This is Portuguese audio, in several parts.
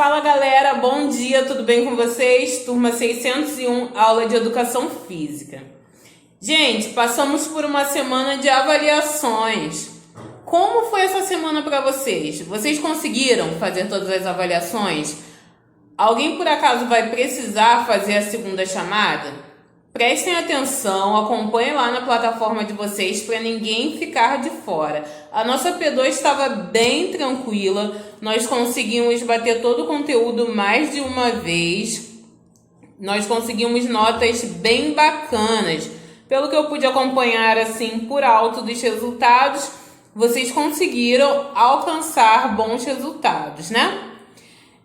Fala galera, bom dia, tudo bem com vocês? Turma 601, aula de Educação Física. Gente, passamos por uma semana de avaliações. Como foi essa semana para vocês? Vocês conseguiram fazer todas as avaliações? Alguém por acaso vai precisar fazer a segunda chamada? Prestem atenção, acompanhem lá na plataforma de vocês para ninguém ficar de fora. A nossa P2 estava bem tranquila, nós conseguimos bater todo o conteúdo mais de uma vez, nós conseguimos notas bem bacanas. Pelo que eu pude acompanhar assim por alto dos resultados, vocês conseguiram alcançar bons resultados, né?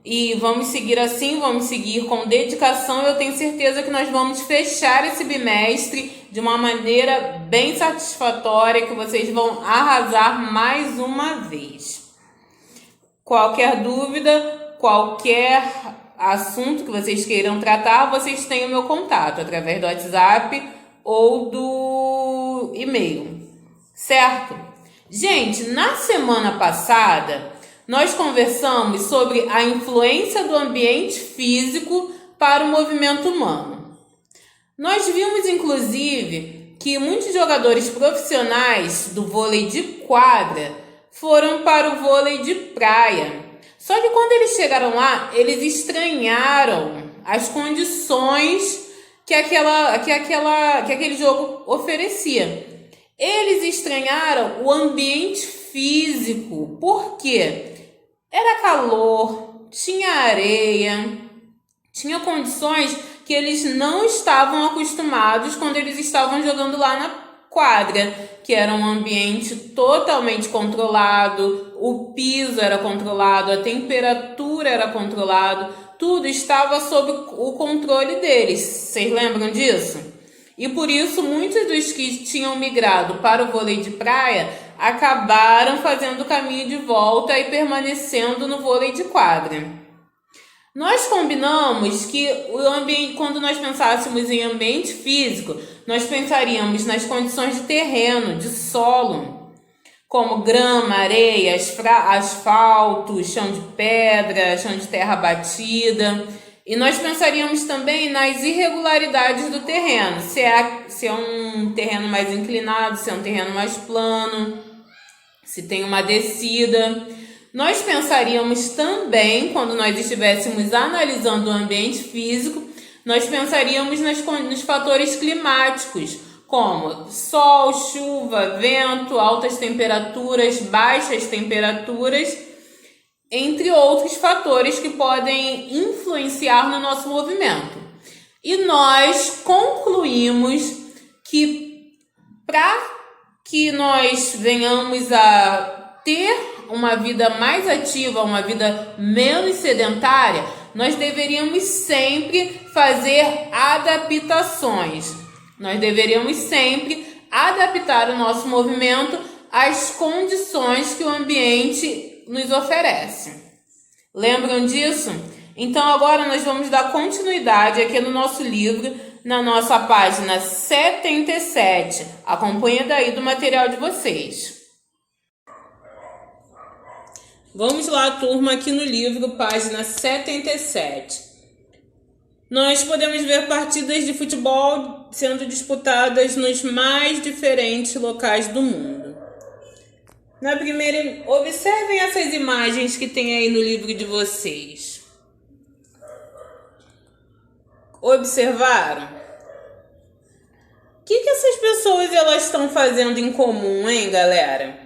E vamos seguir assim, vamos seguir com dedicação. Eu tenho certeza que nós vamos fechar esse bimestre de uma maneira bem satisfatória, que vocês vão arrasar mais uma vez. Qualquer dúvida, qualquer assunto que vocês queiram tratar, vocês têm o meu contato através do WhatsApp ou do e-mail, certo? Gente, na semana passada nós conversamos sobre a influência do ambiente físico para o movimento humano. Nós vimos, inclusive, que muitos jogadores profissionais do vôlei de quadra foram para o vôlei de praia. Só que quando eles chegaram lá, eles estranharam as condições que aquele jogo oferecia. Eles estranharam o ambiente físico. Por quê? Era calor, tinha areia, tinha condições que eles não estavam acostumados quando eles estavam jogando lá na quadra, que era um ambiente totalmente controlado, o piso era controlado, a temperatura era controlada, tudo estava sob o controle deles. Vocês lembram disso? E por isso muitos dos que tinham migrado para o vôlei de praia acabaram fazendo o caminho de volta e permanecendo no vôlei de quadra. Nós combinamos que quando nós pensássemos em ambiente físico, nós pensaríamos nas condições de terreno, de solo, como grama, areia, asfalto, chão de pedra, chão de terra batida. E nós pensaríamos também nas irregularidades do terreno, se é um terreno mais inclinado, se é um terreno mais plano, se tem uma descida. Nós pensaríamos também, quando nós estivéssemos analisando o ambiente físico, nós pensaríamos nos fatores climáticos, como sol, chuva, vento, altas temperaturas, baixas temperaturas, entre outros fatores que podem influenciar no nosso movimento. E nós concluímos que para que nós venhamos a ter uma vida mais ativa, uma vida menos sedentária, nós deveríamos sempre fazer adaptações. Nós deveríamos sempre adaptar o nosso movimento às condições que o ambiente nos oferece. Lembram disso? Então agora nós vamos dar continuidade aqui no nosso livro, na nossa página 77. Acompanha daí do material de vocês. Vamos lá, turma, aqui no livro, página 77. Nós podemos ver partidas de futebol sendo disputadas nos mais diferentes locais do mundo. Na primeira, observem essas imagens que tem aí no livro de vocês. Observaram? O que essas pessoas elas estão fazendo em comum, hein, galera?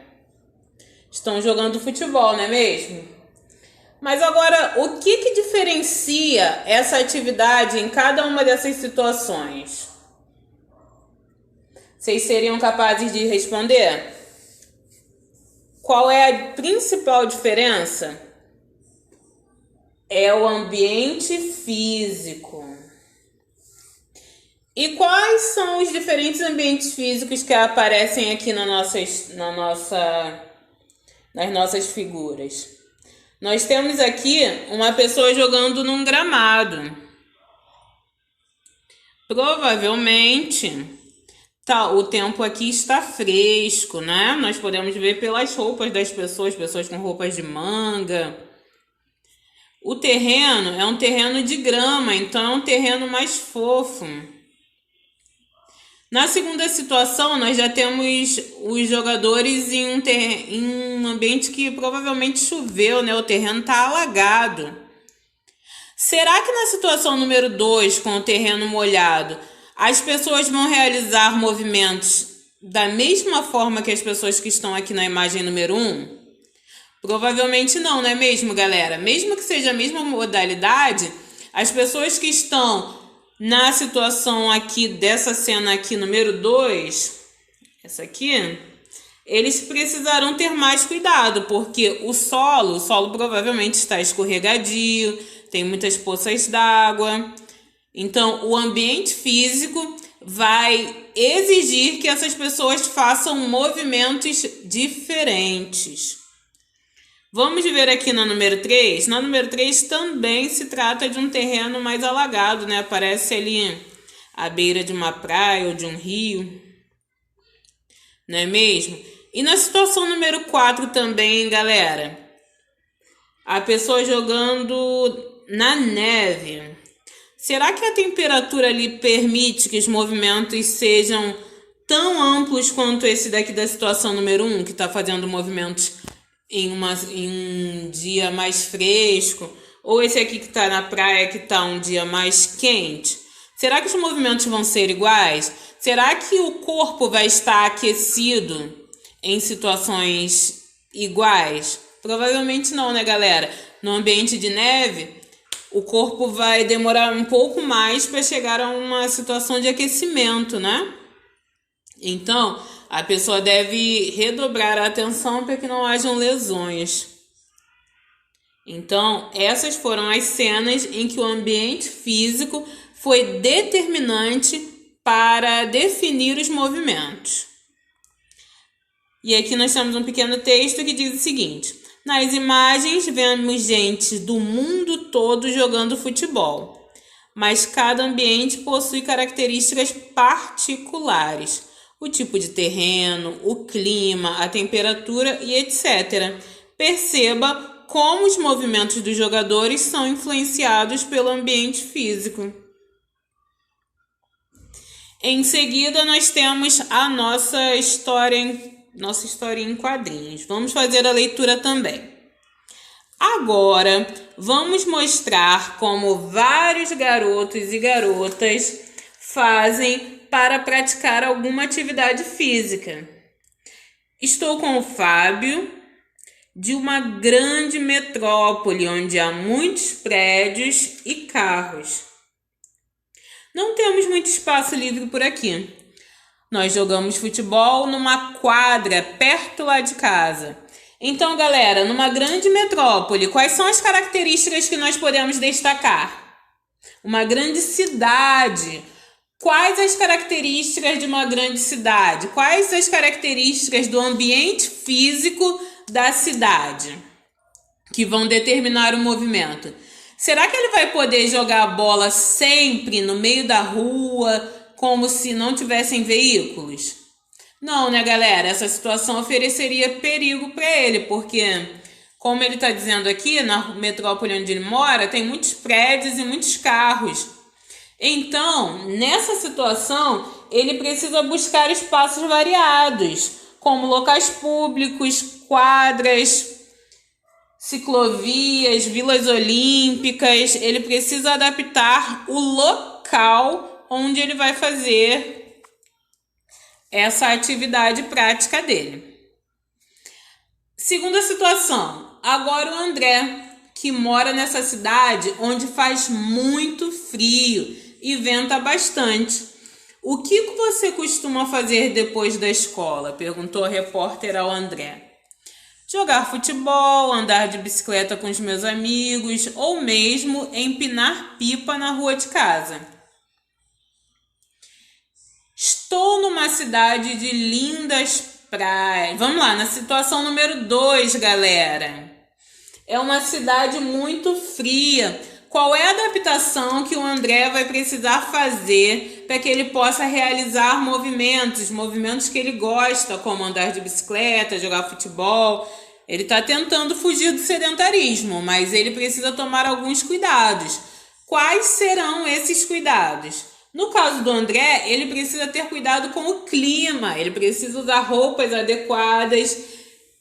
Estão jogando futebol, não é mesmo? Mas agora, o que diferencia essa atividade em cada uma dessas situações? Vocês seriam capazes de responder? Qual é a principal diferença? É o ambiente físico. E quais são os diferentes ambientes físicos que aparecem aqui nas nossas figuras? Nós temos aqui uma pessoa jogando num gramado. Provavelmente o tempo aqui está fresco, né? Nós podemos ver pelas roupas das pessoas com roupas de manga. O terreno é um terreno de grama, então é um terreno mais fofo. Na segunda situação, nós já temos os jogadores em um ambiente que provavelmente choveu, né? O terreno está alagado. Será que na situação número 2, com o terreno molhado, as pessoas vão realizar movimentos da mesma forma que as pessoas que estão aqui na imagem número 1? Provavelmente não, não é mesmo, galera? Mesmo que seja a mesma modalidade, as pessoas que estão na situação aqui dessa cena aqui número 2, essa aqui, eles precisarão ter mais cuidado, porque o solo provavelmente está escorregadio, tem muitas poças d'água. Então, o ambiente físico vai exigir que essas pessoas façam movimentos diferentes. Vamos ver aqui na número 3. Na número 3 também se trata de um terreno mais alagado, né? Parece ali à beira de uma praia ou de um rio. Não é mesmo? E na situação número 4 também, galera. A pessoa jogando na neve. Será que a temperatura ali permite que os movimentos sejam tão amplos quanto esse daqui da situação número 1, que está fazendo movimentos em um dia mais fresco, ou esse aqui que está na praia, que está um dia mais quente? Será que os movimentos vão ser iguais? Será que o corpo vai estar aquecido em situações iguais? Provavelmente não, né, galera? No ambiente de neve, o corpo vai demorar um pouco mais para chegar a uma situação de aquecimento, né? Então, a pessoa deve redobrar a atenção para que não hajam lesões. Então, essas foram as cenas em que o ambiente físico foi determinante para definir os movimentos. E aqui nós temos um pequeno texto que diz o seguinte: nas imagens vemos gente do mundo todo jogando futebol, mas cada ambiente possui características particulares. O tipo de terreno, o clima, a temperatura e etc. Perceba como os movimentos dos jogadores são influenciados pelo ambiente físico. Em seguida, nós temos a nossa história em quadrinhos. Vamos fazer a leitura também. Agora, vamos mostrar como vários garotos e garotas fazem para praticar alguma atividade física. Estou com o Fábio, de uma grande metrópole onde há muitos prédios e carros. Não temos muito espaço livre por aqui. Nós jogamos futebol numa quadra perto lá de casa. Então, galera, numa grande metrópole, quais são as características que nós podemos destacar? Uma grande cidade. Quais as características de uma grande cidade? Quais as características do ambiente físico da cidade que vão determinar o movimento? Será que ele vai poder jogar a bola sempre no meio da rua, como se não tivessem veículos? Não, né, galera? Essa situação ofereceria perigo para ele, porque, como ele está dizendo aqui, na metrópole onde ele mora, tem muitos prédios e muitos carros. Então, nessa situação, ele precisa buscar espaços variados, como locais públicos, quadras, ciclovias, vilas olímpicas. Ele precisa adaptar o local onde ele vai fazer essa atividade prática dele. Segunda situação, agora o André, que mora nessa cidade onde faz muito frio e venta bastante. O que você costuma fazer depois da escola? Perguntou a repórter ao André. Jogar futebol, andar de bicicleta com os meus amigos ou mesmo empinar pipa na rua de casa. Estou numa cidade de lindas praias. Vamos lá, na situação número 2, galera. É uma cidade muito fria. Qual é a adaptação que o André vai precisar fazer para que ele possa realizar movimentos que ele gosta, como andar de bicicleta, jogar futebol, Ele está tentando fugir do sedentarismo, mas ele precisa tomar alguns cuidados. Quais serão esses cuidados? No caso do André, ele precisa ter cuidado com o clima, ele precisa usar roupas adequadas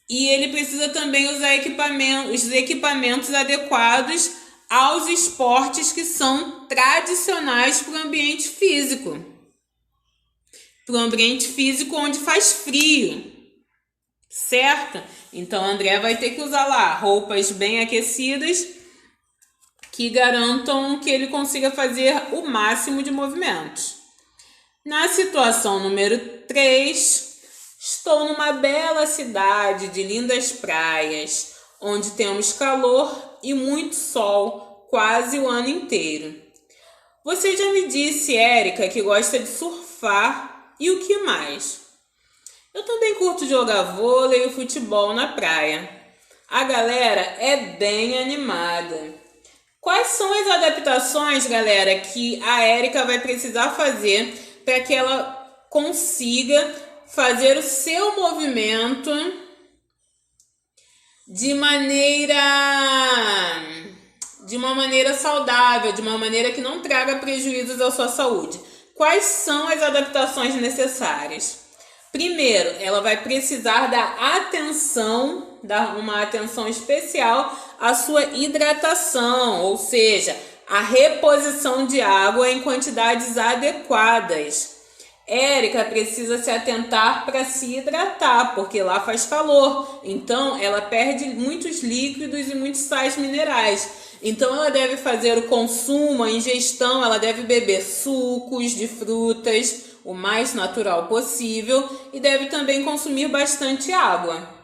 e ele precisa também usar os equipamentos adequados aos esportes que são tradicionais para o ambiente físico. Para o ambiente físico onde faz frio, certo? Então, o André vai ter que usar lá roupas bem aquecidas que garantam que ele consiga fazer o máximo de movimentos. Na situação número 3, estou numa bela cidade de lindas praias, onde temos calor e muito sol quase o ano inteiro. Você já me disse, Érica, que gosta de surfar e o que mais? Eu também curto jogar vôlei e futebol na praia. A galera é bem animada. Quais são as adaptações, galera, que a Érica vai precisar fazer para que ela consiga fazer o seu movimento de uma maneira saudável, de uma maneira que não traga prejuízos à sua saúde? Quais são as adaptações necessárias? Primeiro, ela vai precisar dar uma atenção especial à sua hidratação, ou seja, a reposição de água em quantidades adequadas. Érica precisa se atentar para se hidratar, porque lá faz calor, então ela perde muitos líquidos e muitos sais minerais. Então ela deve fazer o consumo, a ingestão, ela deve beber sucos de frutas, o mais natural possível, e deve também consumir bastante água.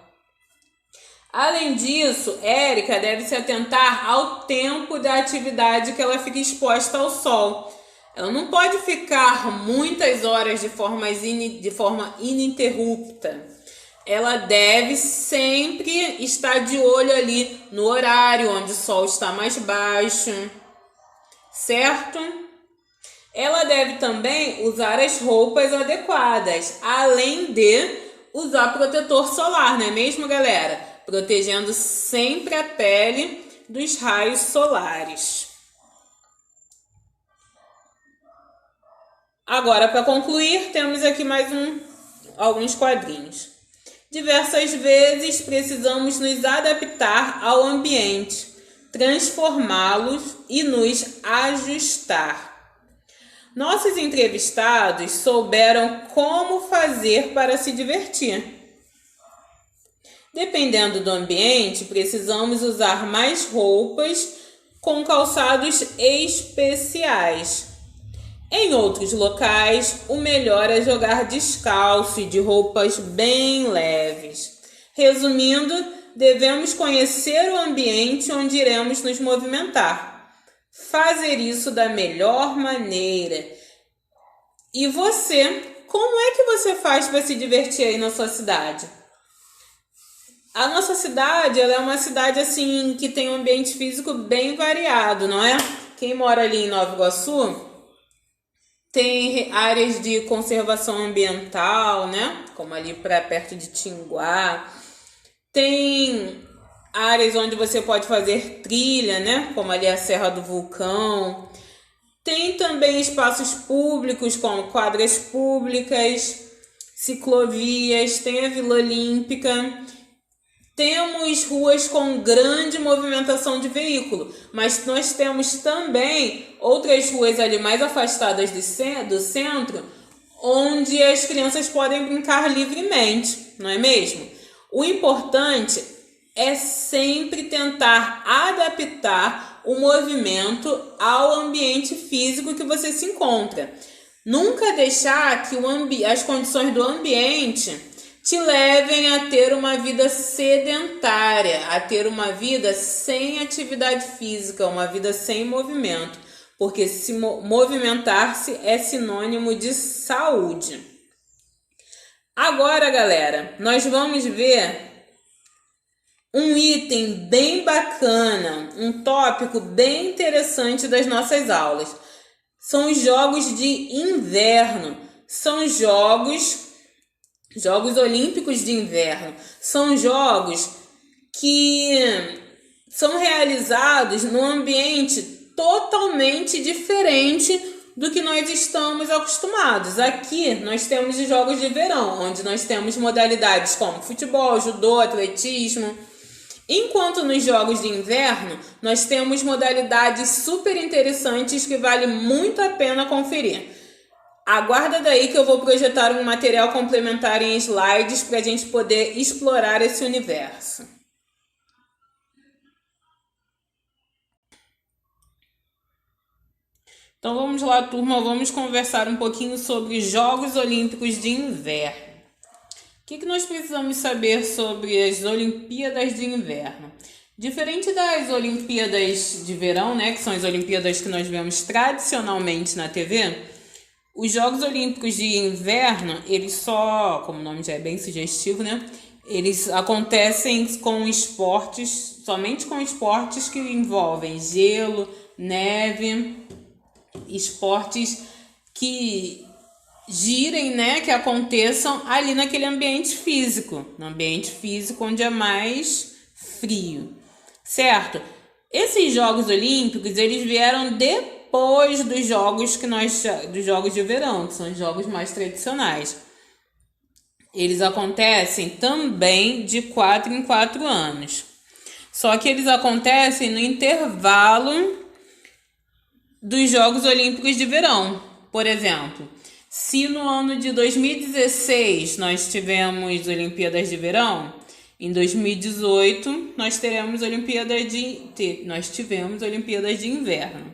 Além disso, Érica deve se atentar ao tempo da atividade que ela fica exposta ao sol. Ela não pode ficar muitas horas de forma ininterrupta. Ela deve sempre estar de olho ali no horário onde o sol está mais baixo, certo? Ela deve também usar as roupas adequadas, além de usar protetor solar, não é mesmo, galera? Protegendo sempre a pele dos raios solares. Agora, para concluir, temos aqui mais alguns quadrinhos. Diversas vezes precisamos nos adaptar ao ambiente, transformá-los e nos ajustar. Nossos entrevistados souberam como fazer para se divertir. Dependendo do ambiente, precisamos usar mais roupas com calçados especiais. Em outros locais, o melhor é jogar descalço e de roupas bem leves. Resumindo, devemos conhecer o ambiente onde iremos nos movimentar. Fazer isso da melhor maneira. E você, como é que você faz para se divertir aí na sua cidade? A nossa cidade, ela é uma cidade assim que tem um ambiente físico bem variado, não é? Quem mora ali em Nova Iguaçu tem áreas de conservação ambiental, né? Como ali para perto de Tinguá. Tem áreas onde você pode fazer trilha, né? Como ali a Serra do Vulcão. Tem também espaços públicos, como quadras públicas, ciclovias, tem a Vila Olímpica. Temos ruas com grande movimentação de veículo, mas nós temos também outras ruas ali mais afastadas do centro, onde as crianças podem brincar livremente, não é mesmo? O importante é sempre tentar adaptar o movimento ao ambiente físico que você se encontra. Nunca deixar que as condições do ambiente te levem a ter uma vida sedentária, a ter uma vida sem atividade física, uma vida sem movimento, porque se movimentar-se é sinônimo de saúde. Agora, galera, nós vamos ver um item bem bacana, um tópico bem interessante das nossas aulas. São os jogos de inverno, são Jogos Olímpicos de Inverno. São jogos que são realizados num ambiente totalmente diferente do que nós estamos acostumados. Aqui nós temos os jogos de verão, onde nós temos modalidades como futebol, judô, atletismo. Enquanto nos jogos de inverno, nós temos modalidades super interessantes que vale muito a pena conferir. Aguarda daí que eu vou projetar um material complementar em slides para a gente poder explorar esse universo. Então vamos lá, turma, vamos conversar um pouquinho sobre os Jogos Olímpicos de Inverno. O que nós precisamos saber sobre as Olimpíadas de Inverno? Diferente das Olimpíadas de Verão, né, que são as Olimpíadas que nós vemos tradicionalmente na TV, os Jogos Olímpicos de Inverno, eles só, como o nome já é bem sugestivo, né, eles acontecem com esportes, somente com esportes que envolvem gelo, neve, esportes que girem, né, que aconteçam ali naquele ambiente físico, no ambiente físico onde é mais frio, certo? Esses Jogos Olímpicos, eles vieram depois dos jogos dos Jogos de Verão, que são os jogos mais tradicionais. Eles acontecem também de 4 em 4 anos. Só que eles acontecem no intervalo dos Jogos Olímpicos de Verão. Por exemplo, se no ano de 2016 nós tivemos Olimpíadas de Verão, em 2018 nós tivemos Olimpíadas de Inverno.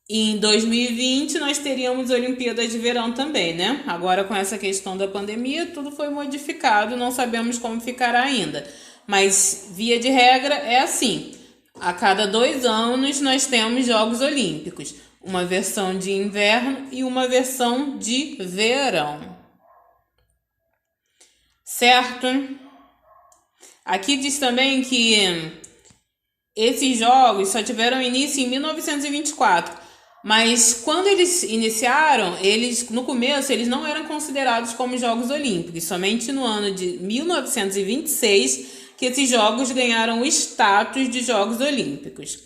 E em 2020 nós teríamos Olimpíadas de Verão também, né? Agora com essa questão da pandemia, tudo foi modificado, não sabemos como ficará ainda. Mas, via de regra, é assim. A cada 2 anos nós temos Jogos Olímpicos. Uma versão de inverno e uma versão de verão. Certo? Aqui diz também que esses jogos só tiveram início em 1924. Mas quando eles iniciaram, no começo, eles não eram considerados como Jogos Olímpicos. Somente no ano de 1926 que esses jogos ganharam o status de Jogos Olímpicos.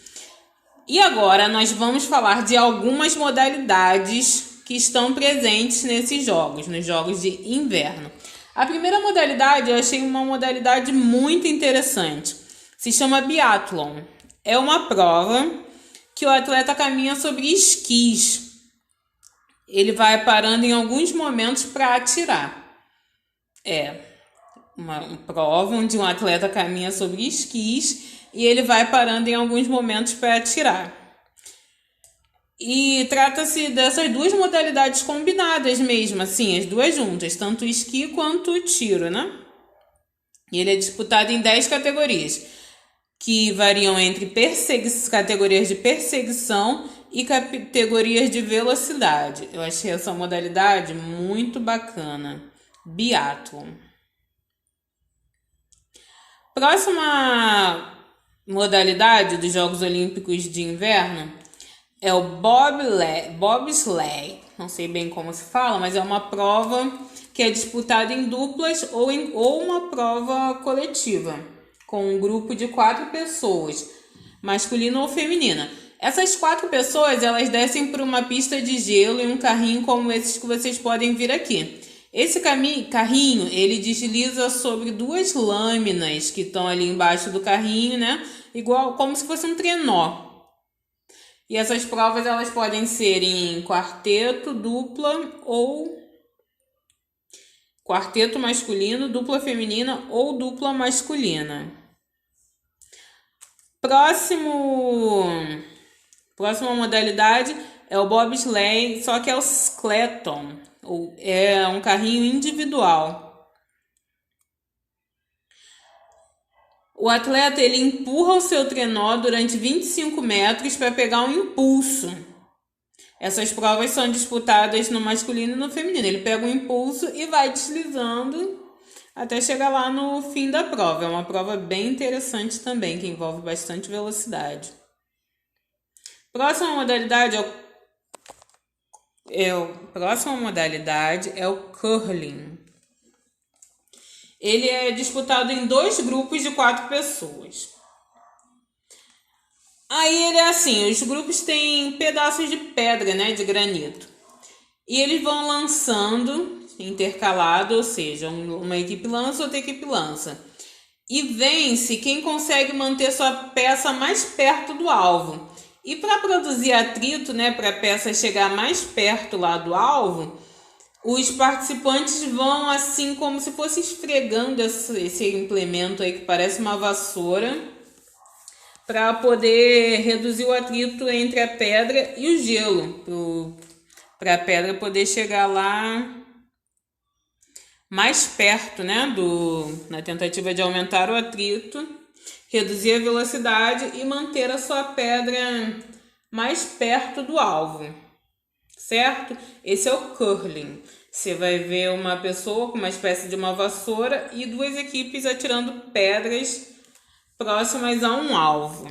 E agora nós vamos falar de algumas modalidades que estão presentes nesses jogos, nos Jogos de Inverno. A primeira modalidade, eu achei uma modalidade muito interessante. Se chama biatlon. É uma prova que o atleta caminha sobre esquis. Ele vai parando em alguns momentos para atirar. É uma prova onde um atleta caminha sobre esquis e ele vai parando em alguns momentos para atirar. E trata-se dessas duas modalidades combinadas mesmo, assim, as duas juntas, tanto o esqui quanto o tiro, né? E ele é disputado em 10 categorias, que variam entre categorias de perseguição e categorias de velocidade. Eu achei essa modalidade muito bacana. Biatlon. Próxima modalidade dos Jogos Olímpicos de Inverno é o bobsleigh. Não sei bem como se fala, mas é uma prova que é disputada em duplas ou uma prova coletiva, com um grupo de 4 pessoas, masculina ou feminina. Essas 4 pessoas, elas descem por uma pista de gelo em um carrinho como esses que vocês podem ver aqui. Esse carrinho, ele desliza sobre 2 lâminas que estão ali embaixo do carrinho, né? Igual, como se fosse um trenó. E essas provas, elas podem ser em quarteto, dupla ou quarteto masculino, dupla feminina ou dupla masculina. Próxima modalidade é o bobsleigh, só que é o skeleton. É um carrinho individual. O atleta, ele empurra o seu trenó durante 25 metros para pegar um impulso. Essas provas são disputadas no masculino e no feminino. Ele pega um impulso e vai deslizando até chegar lá no fim da prova. É uma prova bem interessante também, que envolve bastante velocidade. Próxima modalidade é o curling. Ele é disputado em 2 grupos de 4 pessoas. Aí ele é assim, os grupos têm pedaços de pedra, né, de granito. E eles vão lançando intercalado, ou seja, uma equipe lança, outra equipe lança. E vence quem consegue manter sua peça mais perto do alvo. E para produzir atrito, né, para a peça chegar mais perto lá do alvo, os participantes vão assim como se fosse esfregando esse implemento aí que parece uma vassoura, para poder reduzir o atrito entre a pedra e o gelo, para a pedra poder chegar lá mais perto, né, na tentativa de aumentar o atrito, reduzir a velocidade e manter a sua pedra mais perto do alvo, certo? Esse é o curling. Você vai ver uma pessoa com uma espécie de uma vassoura e 2 equipes atirando pedras próximas a um alvo.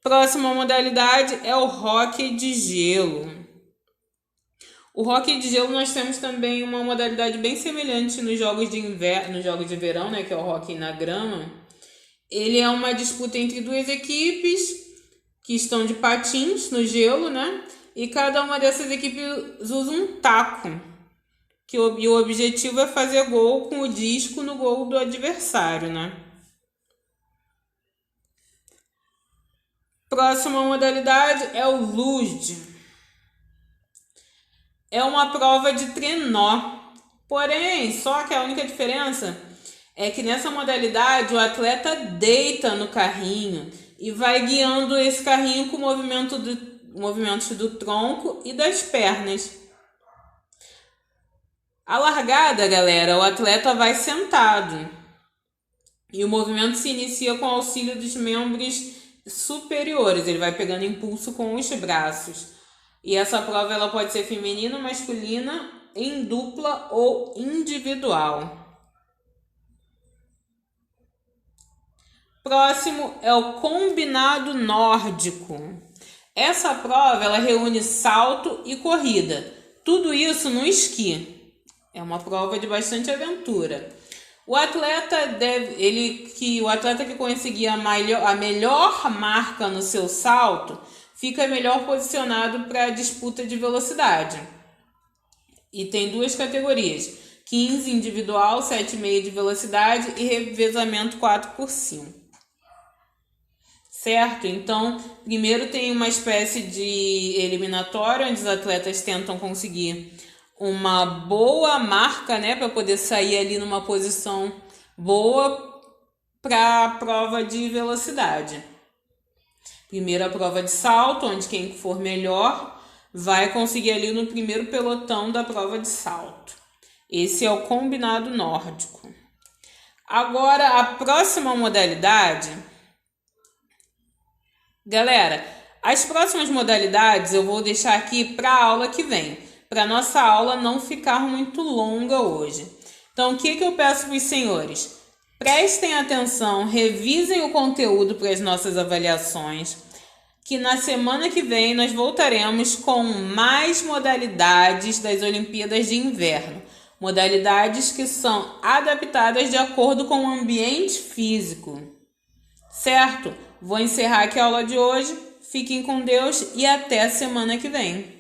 Próxima modalidade é o hóquei de gelo. O hóquei de gelo nós temos também uma modalidade bem semelhante nos jogos de inverno, nos jogos de verão, né, que é o hóquei na grama. Ele é uma disputa entre 2 equipes que estão de patins no gelo, né? E cada uma dessas equipes usa um taco. E o objetivo é fazer gol com o disco no gol do adversário, né? Próxima modalidade é o luge. É uma prova de trenó. Porém, só que a única diferença é que nessa modalidade o atleta deita no carrinho e vai guiando esse carrinho com movimentos do tronco e das pernas. A largada, galera, o atleta vai sentado e o movimento se inicia com o auxílio dos membros superiores. Ele vai pegando impulso com os braços. E essa prova ela pode ser feminina ou masculina, em dupla ou individual. Próximo é o combinado nórdico. Essa prova ela reúne salto e corrida. Tudo isso no esqui. É uma prova de bastante aventura. O atleta que conseguir a melhor marca no seu salto fica melhor posicionado para a disputa de velocidade. E tem 2 categorias: 15 individual, 7,5 de velocidade e revezamento 4x5. Certo? Então, primeiro tem uma espécie de eliminatória, onde os atletas tentam conseguir uma boa marca, né, para poder sair ali numa posição boa para a prova de velocidade. Primeiro a prova de salto, onde quem for melhor vai conseguir ali no primeiro pelotão da prova de salto. Esse é o combinado nórdico. Agora, a próxima modalidade... Galera, as próximas modalidades eu vou deixar aqui para a aula que vem, para nossa aula não ficar muito longa hoje. Então, o que eu peço para os senhores? Prestem atenção, revisem o conteúdo para as nossas avaliações, que na semana que vem nós voltaremos com mais modalidades das Olimpíadas de Inverno. Modalidades que são adaptadas de acordo com o ambiente físico. Certo? Vou encerrar aqui a aula de hoje. Fiquem com Deus e até a semana que vem.